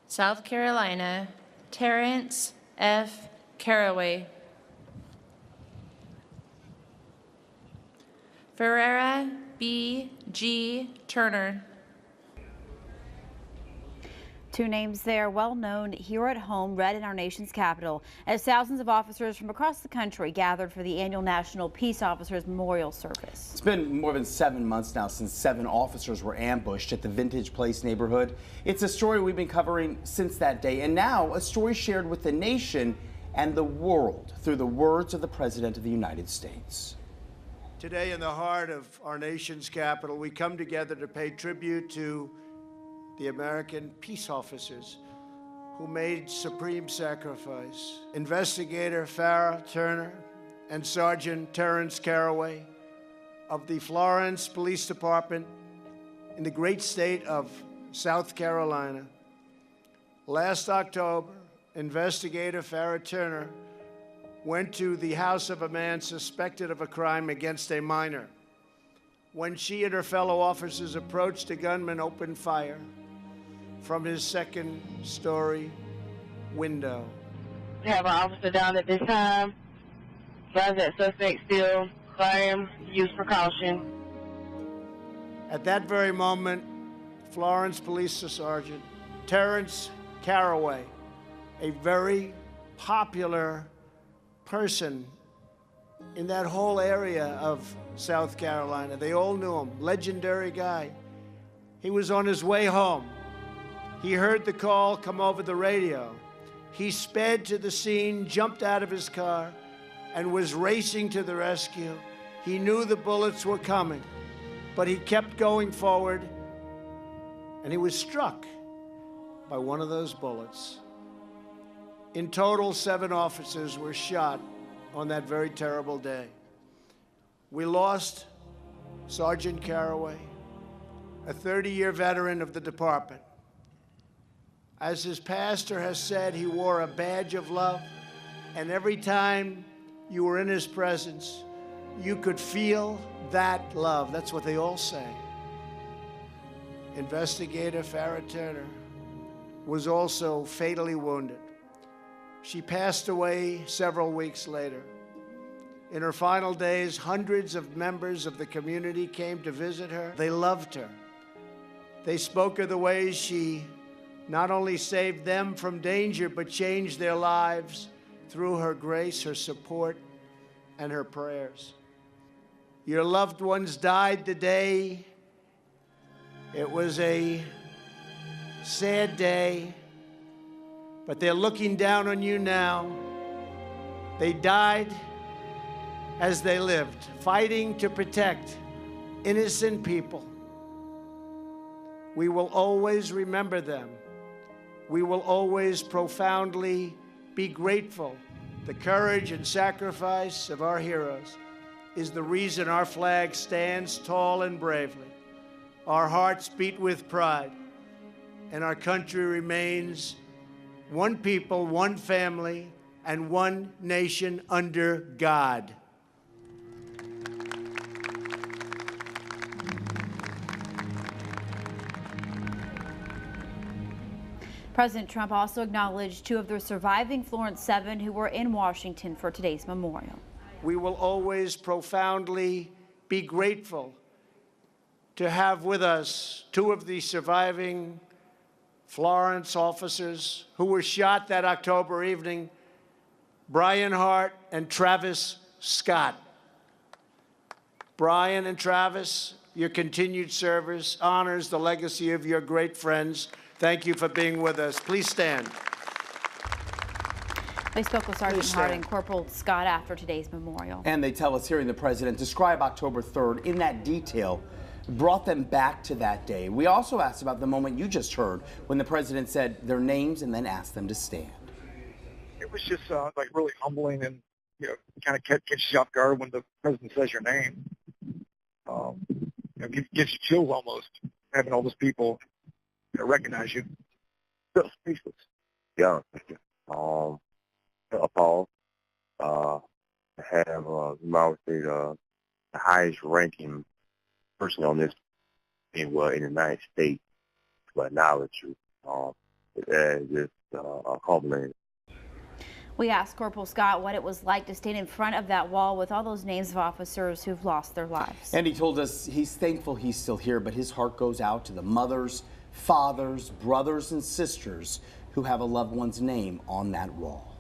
South Carolina, Terrence F. Caraway. Ferreira B. G. Turner. Two names there, well known here at home, read in our nation's capital, as thousands of officers from across the country gathered for the annual National Peace Officers Memorial Service. It's been more than 7 months now since 7 officers were ambushed at the Vintage Place neighborhood. It's a story we've been covering since that day, and now a story shared with the nation and the world through the words of the President of the United States. Today, in the heart of our nation's capital, we come together to pay tribute to the American peace officers who made supreme sacrifice. Investigator Farrah Turner and Sergeant Terrence Caraway of the Florence Police Department in the great state of South Carolina. Last October, Investigator Farrah Turner went to the house of a man suspected of a crime against a minor. When she and her fellow officers approached, the gunman opened fire from his second-story window. We have an officer down at this time. Guys, that suspect still firing, use precaution. At that very moment, Florence Police Sergeant Terrence Caraway, a very popular person in that whole area of South Carolina. They all knew him, legendary guy. He was on his way home. He heard the call come over the radio. He sped to the scene, jumped out of his car, and was racing to the rescue. He knew the bullets were coming, but he kept going forward, and he was struck by one of those bullets. In total, 7 officers were shot on that very terrible day. We lost Sergeant Caraway, a 30-year veteran of the department. As his pastor has said, he wore a badge of love, and every time you were in his presence, you could feel that love. That's what they all say. Investigator Farrah Turner was also fatally wounded. She passed away several weeks later. In her final days, hundreds of members of the community came to visit her. They loved her. They spoke of the ways she not only saved them from danger, but changed their lives through her grace, her support, and her prayers. Your loved ones died today. It was a sad day, but they're looking down on you now. They died as they lived, fighting to protect innocent people. We will always remember them. We will always profoundly be grateful. The courage and sacrifice of our heroes is the reason our flag stands tall and bravely. Our hearts beat with pride, and our country remains one people, one family, and one nation under God. President Trump also acknowledged 2 of the surviving Florence 7 who were in Washington for today's memorial. We will always profoundly be grateful to have with us 2 of the surviving Florence officers who were shot that October evening, Brian Hart and Travis Scott. Brian and Travis, your continued service honors the legacy of your great friends. Thank you for being with us. Please stand. They spoke with Sergeant Hart and Corporal Scott after today's memorial. And they tell us hearing the president describe October 3rd in that detail brought them back to that day. We also asked about the moment you just heard when the president said their names and then asked them to stand. It was just like really humbling, and kind of catches you off guard when the president says your name. Gives you chills almost, having all those people recognize you. Still speechless. Yeah, appalled. I have, you might say, the highest ranking person on this in the United States to acknowledge you. just culminated. We asked Corporal Scott what it was like to stand in front of that wall with all those names of officers who've lost their lives. And he told us he's thankful he's still here, but his heart goes out to the mothers, fathers, brothers, and sisters who have a loved one's name on that wall.